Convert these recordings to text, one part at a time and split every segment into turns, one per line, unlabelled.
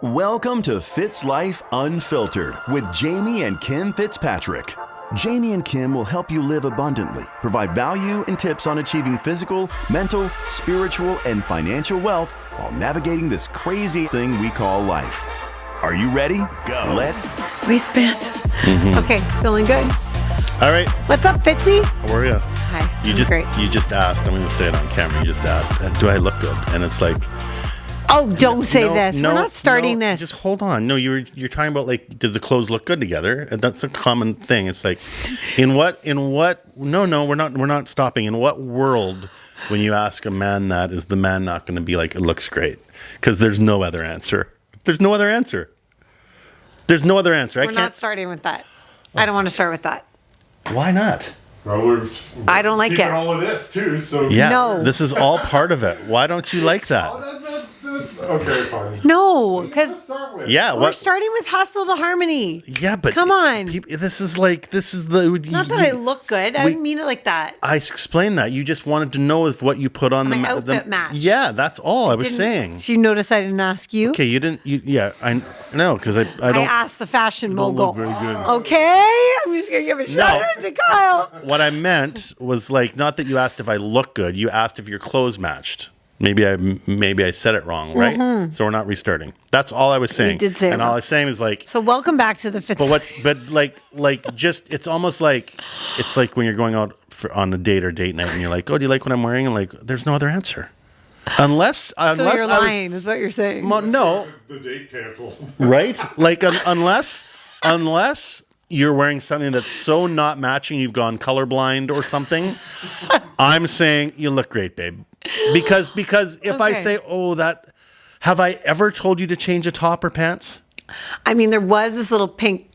Welcome to Fitz Life Unfiltered with Jamie and Kim Fitzpatrick. Jamie and Kim will help you live abundantly, provide value and tips on achieving physical, mental, spiritual, and financial wealth while navigating this crazy thing we call life. Are you ready? Go. Let's
waistband. Okay, feeling good.
All right.
What's up, Fitzy?
How are you?
Hi.
You just asked. I'm going to say it on camera. You just asked, do I look good? And it's like,
oh, don't say this. We're not starting this.
Just hold on. No, you're talking about like, does the clothes look good together? And that's a common thing. It's like, in what? No, we're not stopping. In what world, when you ask a man that, is the man not going to be like, it looks great? Because there's no other answer. There's no other answer.
We're not starting with that. I don't want to start with that.
Why not?
Well,
I don't like it.
All of this too, so
Yeah,
No.
This is all part of it. Why don't you like that?
Okay, fine.
No,
Let's
because
start with.
Yeah,
we're starting with hustle to harmony.
Yeah, but
come on.
This is the.
Not that I look good. I didn't mean it like that.
I explained that. You just wanted to know if what you put on
My outfit match.
Yeah, that's all I was saying.
Did you notice I didn't ask you?
Okay, you didn't. Yeah, I know because I don't.
I asked the fashion
don't
mogul.
look very good.
Okay, I'm just gonna give a shout out to Kyle.
What I meant was like not that you asked if I look good. You asked if your clothes matched. Maybe I said it wrong, right?
Mm-hmm.
So we're not restarting. That's all I was saying.
You did say it
and all
wrong.
I was saying is like.
So welcome back to the Fitz.
It's almost like it's like when you're going out on a date or date night and you're like, oh, do you like what I'm wearing? I'm like, there's no other answer. Unless
so you're lying, is what you're saying.
No.
The date canceled.
Right? Like unless you're wearing something that's so not matching, you've gone colorblind or something. I'm saying you look great, babe. Because if I say, have I ever told you to change a top or pants?
I mean, there was this little pink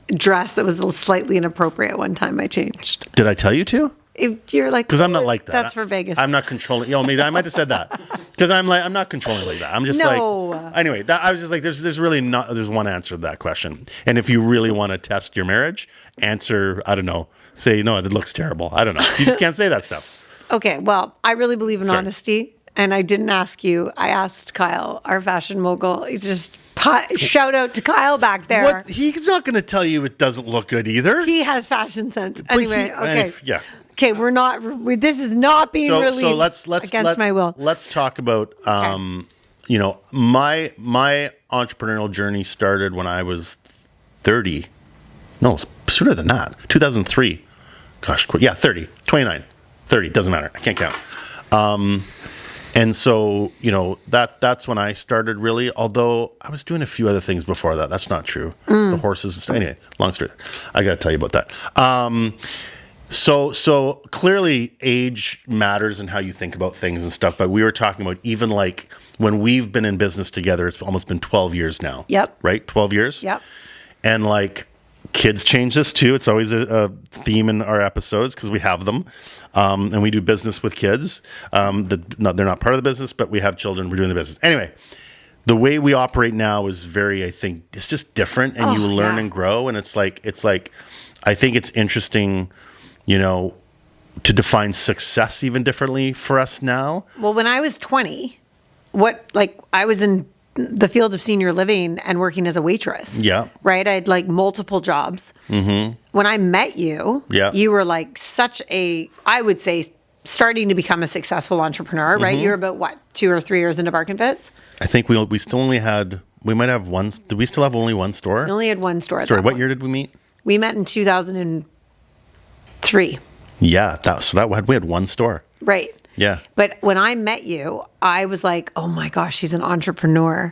dress that was a little slightly inappropriate one time I changed.
Did I tell you to?
If you're like,
because I'm not like that.
That's for Vegas.
I'm not controlling. Maybe I might have said that because I'm not controlling like that. I'm just like, anyway, I was just like, there's really not, there's one answer to that question. And if you really want to test your marriage, answer, I don't know, say, no, it looks terrible. I don't know. You just can't say that stuff.
Okay. Well, I really believe in honesty, and I didn't ask you. I asked Kyle, our fashion mogul. He's just shout out to Kyle back there.
He's not going to tell you it doesn't look good either.
He has fashion sense. Anyway, okay.
Yeah.
Okay, this is not being released
so let's
against my will.
Let's talk about, my entrepreneurial journey started when I was 30. No, sooner than that. 2003. Gosh, yeah, 30, 29, 30, doesn't matter. I can't count. And so, that's when I started really, although I was doing a few other things before that. That's not true. The horses and stuff. Anyway, long story. I got to tell you about that. So clearly age matters in how you think about things and stuff, but we were talking about even like when we've been in business together, it's almost been 12 years now.
Yep.
Right? 12 years?
Yep.
And like kids change this too. It's always a theme in our episodes because we have them. And we do business with kids. They're not part of the business, but we have children. We're doing the business. Anyway, the way we operate now is I think it's just different and you learn and grow. And it's like, I think it's interesting, to define success even differently for us now.
Well, when I was 20, I was in the field of senior living and working as a waitress.
Yeah.
Right? I had like multiple jobs. Mm-hmm. When I met you, you were like I would say, starting to become a successful entrepreneur, right? You're about 2 or 3 years into Bark and Fitz?
I think we still only had, we might have one, did we still have only one store?
We only had one store.
What year did we meet?
We met in 2003.
Yeah, we had one store.
Right.
Yeah.
But when I met you, I was like, oh my gosh, she's an entrepreneur.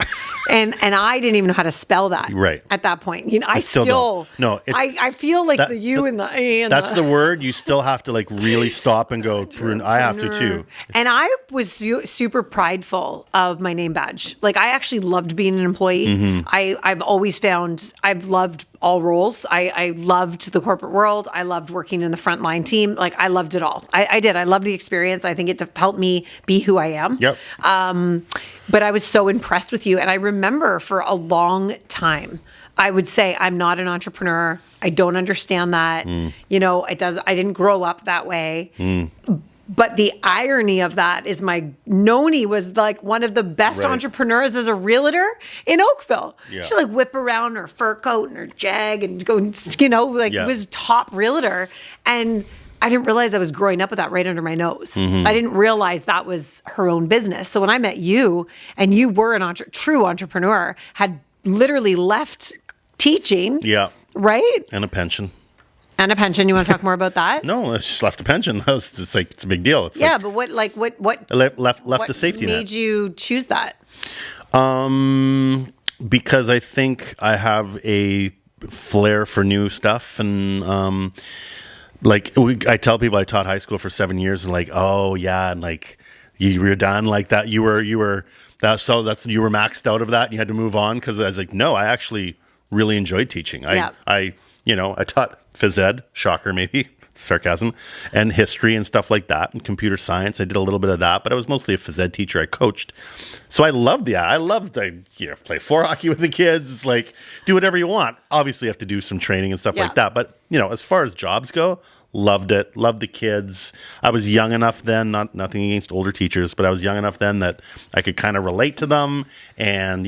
and I didn't even know how to spell that at that point. I still don't. No, I feel like the U and the A. And
that's the word. You still have to like really stop and go through. I have to too.
And I was super prideful of my name badge. Like I actually loved being an employee. Mm-hmm. I've always found I've loved all roles. I loved the corporate world. I loved working in the frontline team. Like I loved it all. I did. I loved the experience. I think it helped me be who I am.
Yep.
But I was so impressed with you. And I remember for a long time, I would say, I'm not an entrepreneur. I don't understand that. I didn't grow up that way. But the irony of that is my Noni was like one of the best
Right.
entrepreneurs as a realtor in Oakville.
Yeah.
She'd like whip around her fur coat and her Jag and go, you know, like
Yeah.
was top realtor. And I didn't realize I was growing up with that right under my nose.
Mm-hmm.
I didn't realize that was her own business. So when I met you and you were an true entrepreneur, had literally left teaching,
Yeah.
right?
And a pension.
And a pension. You want to talk more about that?
No, I just left a pension. It's like, it's a big deal. It's
Yeah,
like,
but what
I left
what
a safety
made
net.
you choose that?
Because I think I have a flair for new stuff, and I tell people I taught high school for 7 years, and like, oh yeah, and like you were done like that. You were you were maxed out of that, and you had to move on. Because I was like, no, I actually really enjoyed teaching.
Yeah.
I taught phys ed, shocker maybe, sarcasm, and history and stuff like that, and computer science. I did a little bit of that, but I was mostly a phys ed teacher. I coached. So I loved play floor hockey with the kids. It's like, do whatever you want. Obviously you have to do some training and stuff
Yeah.
like that. But, as far as jobs go, loved it. Loved the kids. I was young enough then, nothing against older teachers, but I was young enough then that I could kind of relate to them. And,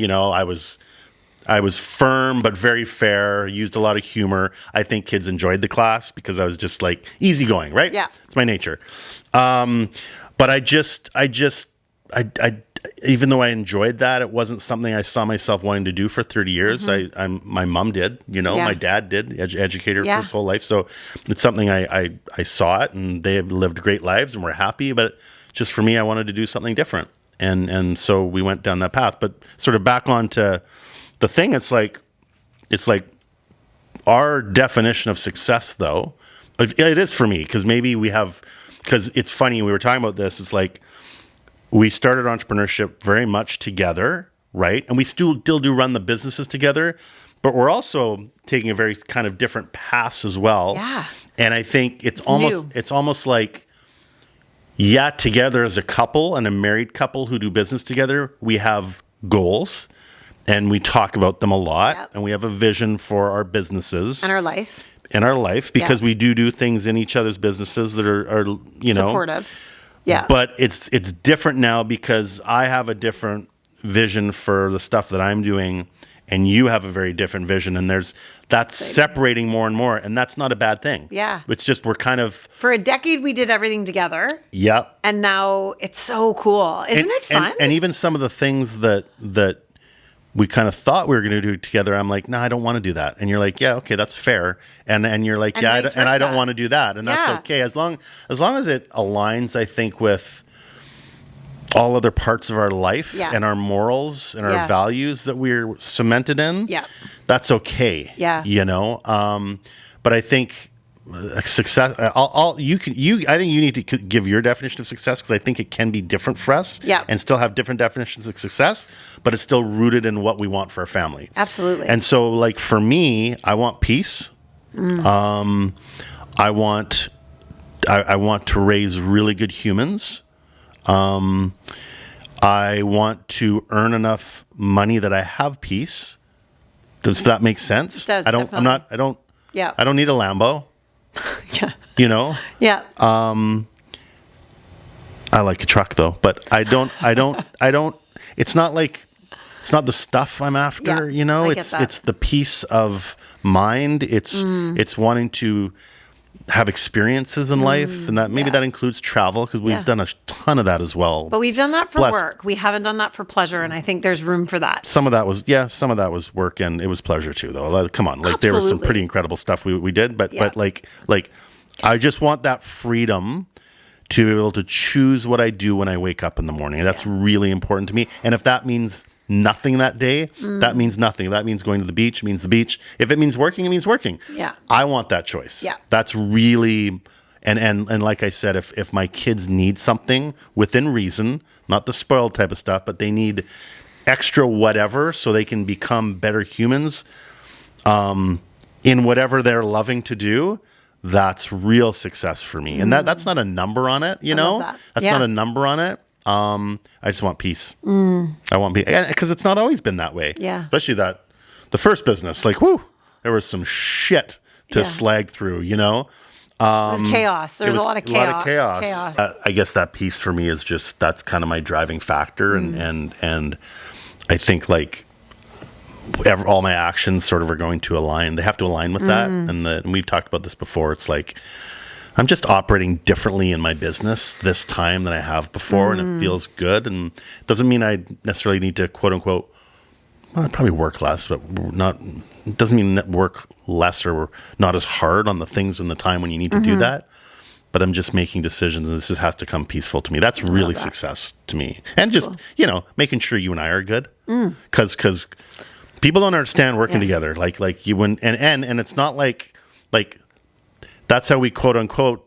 I was firm but very fair, used a lot of humor. I think kids enjoyed the class because I was just like easygoing, right?
Yeah.
It's my nature. But I even though I enjoyed that, it wasn't something I saw myself wanting to do for 30 years. My mom did,
Yeah.
my dad did, educator
Yeah.
for his whole life. So it's something I saw it, and they have lived great lives and were happy. But just for me, I wanted to do something different. And so we went down that path. But sort of back onto the thing, it's like our definition of success, though, it is for me, because it's funny, we were talking about this, it's like we started entrepreneurship very much together, right? And we still do run the businesses together, but we're also taking a very kind of different paths as well.
Yeah.
And I think it's
new.
almost like, yeah, together as a couple and a married couple who do business together, we have goals. And we talk about them a lot,
Yep.
and we have a vision for our businesses
And our life.
because
Yeah.
we do things in each other's businesses that are
Supportive. Yeah.
But it's different now because I have a different vision for the stuff that I'm doing, and you have a very different vision, and that's separating more and more, and that's not a bad thing.
Yeah.
It's just we're kind of
For a decade we did everything together.
yep.
And now it's so cool. Isn't it fun?
And even some of the things that we kind of thought we were going to do together, I'm like, no, I don't want to do that. And you're like, yeah, okay, that's fair. And you're like,
And
yeah,
vice
and I don't
versa.
want to do that. And that's
Yeah.
okay. As long as it aligns, I think, with all other parts of our life
Yeah.
and our morals and our
Yeah.
values that we're cemented in,
Yeah.
that's okay.
Yeah.
But I think success. I think you need to give your definition of success, because I think it can be different for us.
Yeah.
And still have different definitions of success, but it's still rooted in what we want for our family.
Absolutely.
And so, like, for me, I want peace. I want to raise really good humans. I want to earn enough money that I have peace. Does that make sense?
It does,
I don't
Yeah.
I don't need a Lambo.
Yeah. Yeah.
I like a truck though, but I don't, it's not the stuff I'm after,
Yeah, I get
it's,
that.
it's the peace of mind. It's wanting to have experiences in life, and that maybe that includes travel, because we've
Yeah.
done a ton of that as well.
But we've done that for
Blessed.
work. We haven't done that for pleasure. And I think there's room for that.
Some of that was work, and it was pleasure too, though. Like, come on, like there was some
Absolutely.
pretty incredible stuff we did, but
Yeah.
like I just want that freedom to be able to choose what I do when I wake up in the morning. That's really important to me. And if that means nothing that day, that means nothing. If that means going to the beach, it means the beach. If it means working, it means working.
Yeah.
I want that choice.
Yeah.
That's really, and like I said, if my kids need something within reason, not the spoiled type of stuff, but they need extra whatever so they can become better humans in whatever they're loving to do, that's real success for me. And that's not a number on it, you know?
love that.
That's
Yeah.
not a number on it. I just want peace. I want peace. Because it's not always been that way.
Yeah.
Especially the first business, like, whoo, there was some shit to
Yeah.
slag through, you know?
was chaos. There was a lot of chaos.
chaos. I guess that piece for me is just, that's kind of my driving factor. And I think like all my actions sort of are going to align. They have to align with that. And we've talked about this before. It's like, I'm just operating differently in my business this time than I have before. And it feels good. And it doesn't mean I necessarily need to quote unquote, well, I'd probably work less, but it doesn't mean work less or not as hard on the things in the time when you need to do that. But I'm just making decisions, and this has to come peaceful to me. That's really success to me. And just, making sure you and I are good. Because people don't understand working together. Like you and it's not like that's how we quote unquote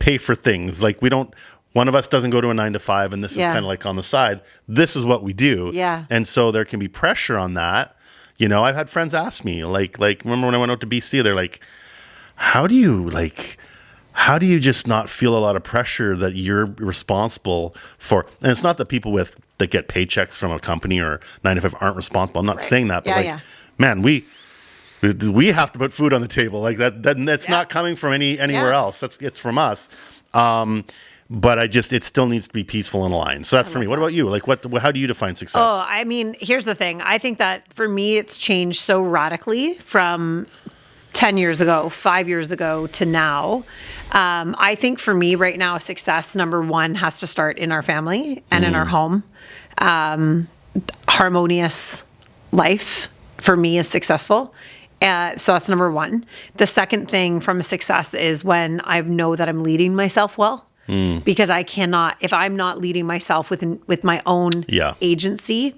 pay for things. Like one of us doesn't go to a 9 to 5, and this is kind of like on the side. This is what we do.
Yeah.
And so there can be pressure on that. I've had friends ask me, like remember when I went out to BC, they're like, how do you just not feel a lot of pressure that you're responsible for? And it's not that people that get paychecks from a company or 9 to 5 aren't responsible. I'm not saying that, but man, we have to put food on the table. Like that's not coming from anywhere else. It's from us. But it still needs to be peaceful and aligned. So that's for me. What about you? Like how do you define success?
Oh, I mean, here's the thing. I think that for me, it's changed so radically from 10 years ago, 5 years ago to now. I think for me right now, success, number one, has to start in our family and in our home. Harmonious life for me is successful. So that's number one. The second thing from a success is when I know that I'm leading myself well. Because I cannot, if I'm not leading myself with my own agency,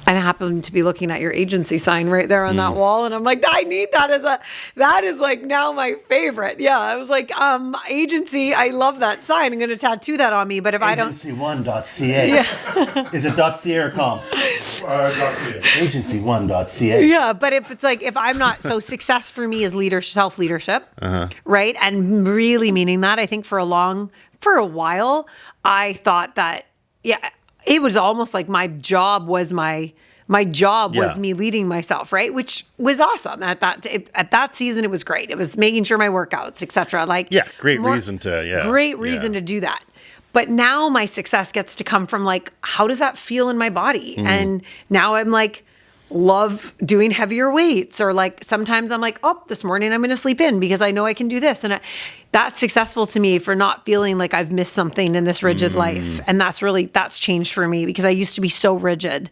I happen to be looking at your agency sign right there on that wall, and I'm like, I need that that is like now my favorite. Yeah, I was like, agency, I love that sign. I'm going to tattoo that on me. But if
Agency1.ca.
Yeah.
Is it .ca or .com? Agency1.ca.
Yeah, but if I'm not, so success for me is self-leadership, right? And really meaning that, I think for a while, I thought that, it was almost like my job was was me leading myself, right? Which was awesome at that season. It was great. It was making sure my workouts, etc.
Great reason to
do that. But now my success gets to come from like, how does that feel in my body? And now I'm like, love doing heavier weights, or like sometimes I'm like, oh, this morning I'm going to sleep in because I know I can do this. And that's successful to me for not feeling like I've missed something in this rigid life. And that's changed for me because I used to be so rigid.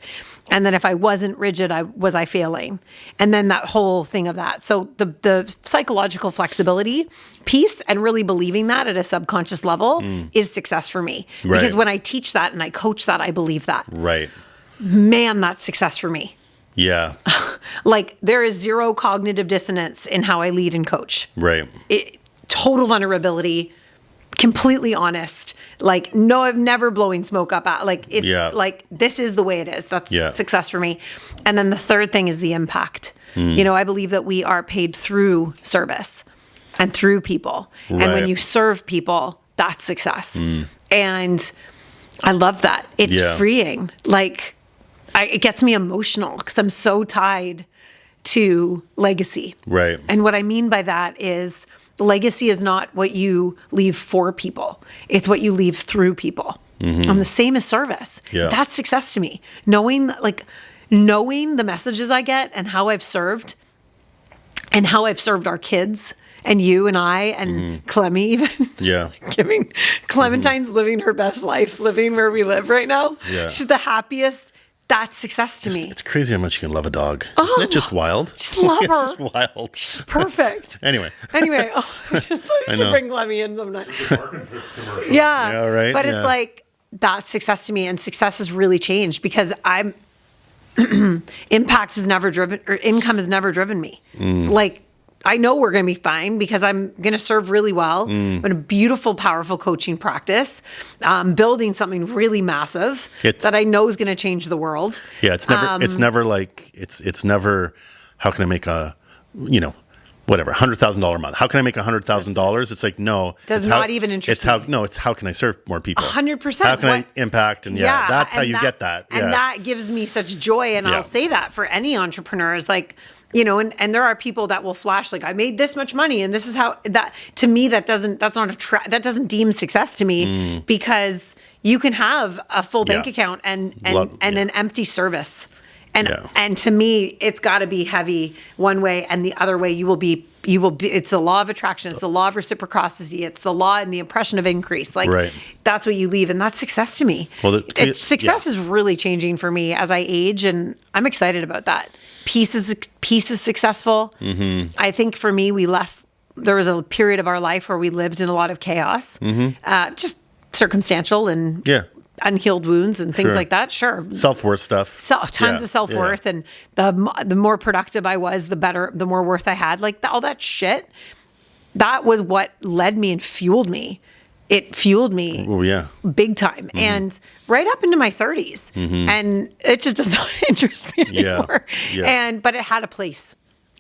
And then if I wasn't rigid, was I failing? And then that whole thing of that. So the psychological flexibility piece and really believing that at a subconscious level is success for me.
Right.
Because when I teach that and I coach that, I believe that.
Right.
Man, that's success for me.
Yeah.
Like there is zero cognitive dissonance in how I lead and coach.
Right.
Total vulnerability, completely honest. Like, no, I'm never blowing smoke up at. Like, it's like, this is the way it is. That's success for me. And then the third thing is the impact. I believe that we are paid through service and through people. Right. And when you serve people, that's success. And I love that. It's freeing. Like, it gets me emotional because I'm so tied to legacy.
Right.
And what I mean by that is legacy is not what you leave for people. It's what you leave through people. And the same as service.
Yeah.
That's success to me. Knowing the messages I get and how I've served our kids and you and I and Clemmy even.
Yeah.
Clementine's living her best life, living where we live right now.
Yeah.
She's the happiest. That's success to me.
It's crazy how much you can love a dog. Isn't it just wild?
Just love her.
It's just wild.
She's perfect.
Anyway,
I should bring Lemmy in sometime.
Yeah, right.
But it's like, that's success to me. And success has really changed because impact has never driven, or income has never driven me. Like, I know we're going to be fine because I'm going to serve really well. I'm in a beautiful, powerful coaching practice, building something really massive that I know is going to change the world.
Yeah, it's never how can I make $100,000 a month. How can I make $100,000? It's like, no.
Does not even interest me.
It's how can I serve more people?
100%.
How can I impact? And that's how you get that.
And that gives me such joy. And I'll say that for any entrepreneurs, like, you know, and there are people that will flash like, I made this much money and this is how that, to me, that doesn't deem success to me, because you can have a full bank account and an empty service. And to me, it's got to be heavy one way, and the other way you will be, it's the law of attraction. It's the law of reciprocity. It's the law and the impression of increase. Like that's what you leave. And that's success to me. Well, success is really changing for me as I age, and I'm excited about that. Peace is successful. I think for me, there was a period of our life where we lived in a lot of chaos, just circumstantial and unhealed wounds and things like that.
Self-worth stuff.
Tons of self-worth. And the more productive I was, the more worth I had. Like all that shit, that was what led me and fueled me. It fueled me big time. And right up into my 30s. And it just does not interest me anymore. But it had a place.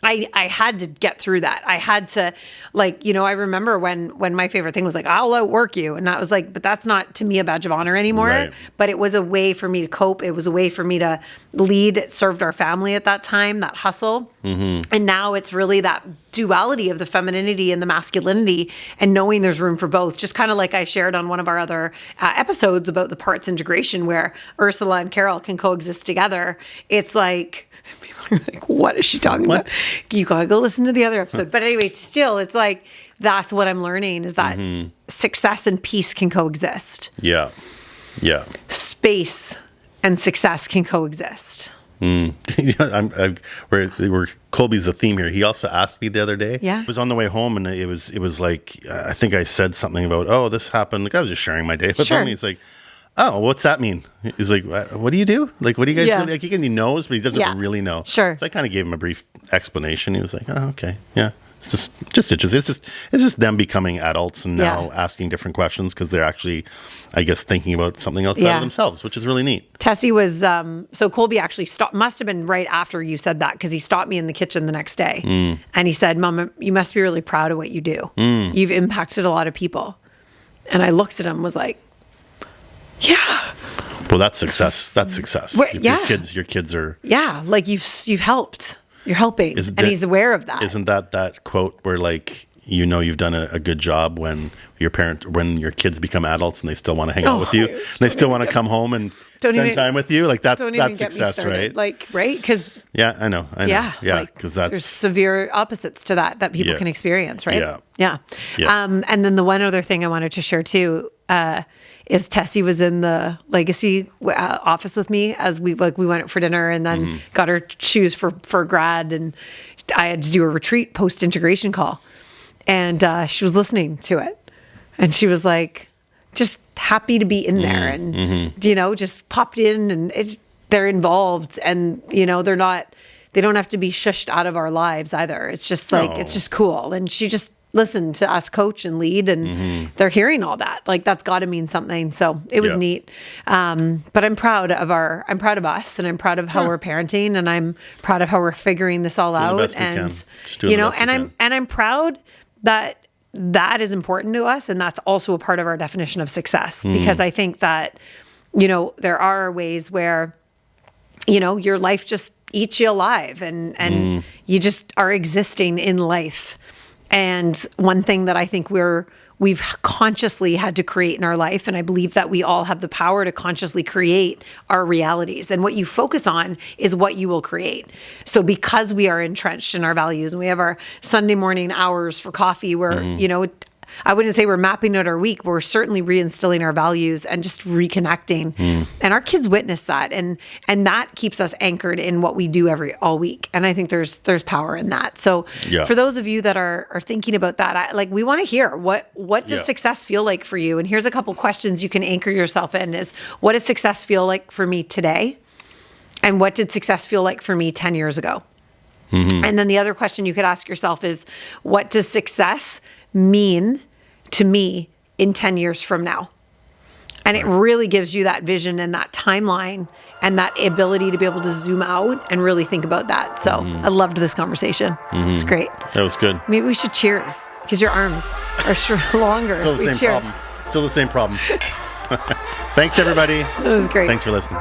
I had to get through that. I had to, like, you know, I remember when my favorite thing was like, I'll outwork you. And that was like, but that's not to me a badge of honor anymore. Right. But it was a way for me to cope. It was a way for me to lead. It served our family at that time, that hustle. And now it's really that duality of the femininity and the masculinity, and knowing there's room for both. Just kind of like I shared on one of our other episodes about the parts integration, where Ursula and Carol can coexist together. It's like, people are like, what is she talking about? You gotta go listen to the other episode. But anyway, still, it's like, that's what I'm learning, is that success and peace can coexist. Yeah. Space and success can coexist.
You know, we're Colby's a theme here. He also asked me the other day. I was on the way home, and it was like, I think I said something about, oh, this happened. Like, I was just sharing my day with him. And he's like, oh, what's that mean? He's like, what do you do? Like, what do you guys really, like, he knows, but he doesn't really know. So I kind of gave him a brief explanation. He was like, oh, okay. Yeah. It's just them becoming adults and now asking different questions, because they're actually, I guess, thinking about something outside of themselves, which is really neat.
Tessie was, so Colby actually must have been right after you said that, because he stopped me in the kitchen the next day. And he said, Mom, you must be really proud of what you do. You've impacted a lot of people. And I looked at him, was like, yeah.
Well, that's success. That's success. Your kids are. Yeah,
like you've helped. You're helping, and he's aware of that.
Isn't that quote where, like, you know, you've done a good job when your kids become adults and they still want to hang out with you, and they still want to come home and spend time with you? Like that's success, right?
Like, right? Because
I know. Yeah, because there's
severe opposites to that people can experience, right? Yeah. And then the one other thing I wanted to share too is Tessie was in the Legacy office with me as we went for dinner, and then got her shoes for grad, and I had to do a retreat post-integration call, and she was listening to it, and she was like, just happy to be in there, and you know, just popped in, and they're involved, and you know, they don't have to be shushed out of our lives either. It's just like, it's just cool, and she just listen to us coach and lead, and they're hearing all that. Like, that's got to mean something. So it was neat. But I'm proud of us, and I'm proud of how we're parenting, and I'm proud of how we're figuring this all out. And you know, and I'm proud that is important to us, and that's also a part of our definition of success, because I think that, you know, there are ways where, you know, your life just eats you alive, and you just are existing in life. And one thing that I think we've consciously had to create in our life, and I believe that we all have the power to consciously create our realities. And what you focus on is what you will create. So because we are entrenched in our values, and we have our Sunday morning hours for coffee where, you know, I wouldn't say we're mapping out our week, but we're certainly reinstilling our values and just reconnecting. And our kids witness that, and that keeps us anchored in what we do all week. And I think there's power in that. So for those of you that are thinking about that, we want to hear what does success feel like for you? And here's a couple questions you can anchor yourself in: is what does success feel like for me today? And what did success feel like for me 10 years ago? And then the other question you could ask yourself is, what does success mean to me in 10 years from now? And it really gives you that vision and that timeline and that ability to be able to zoom out and really think about that. So I loved this conversation. It's great.
That was good.
Maybe we should cheers, because your arms are longer.
Still the same problem. Thanks, everybody.
That was great.
Thanks for listening.